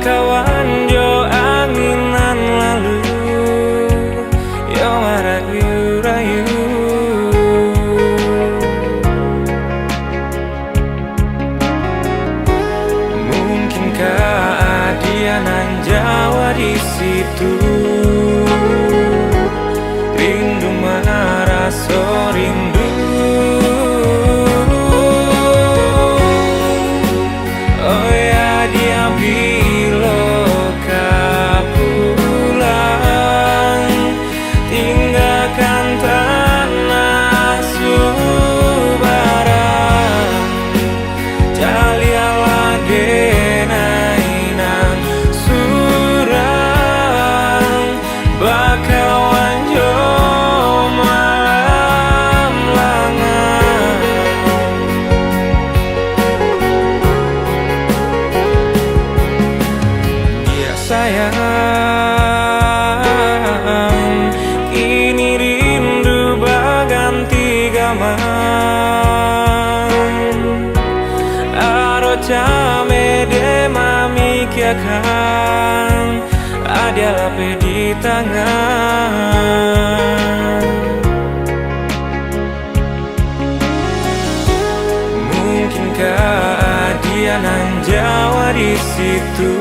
kawan jo anginan lalu yo marayu-rayu. Mungkinkah dia nan Jawa di situ, rindu maraso rindu. Oh ya dia bila pulang tinggalkan tanah Subarang, jalialah genainan surang bakawan jo malam langan. Dia sayang kini rindu baganti gaman, aro came de mamikiakan ada lape di tangan. Mungkinkah dia nan Jawa di situ,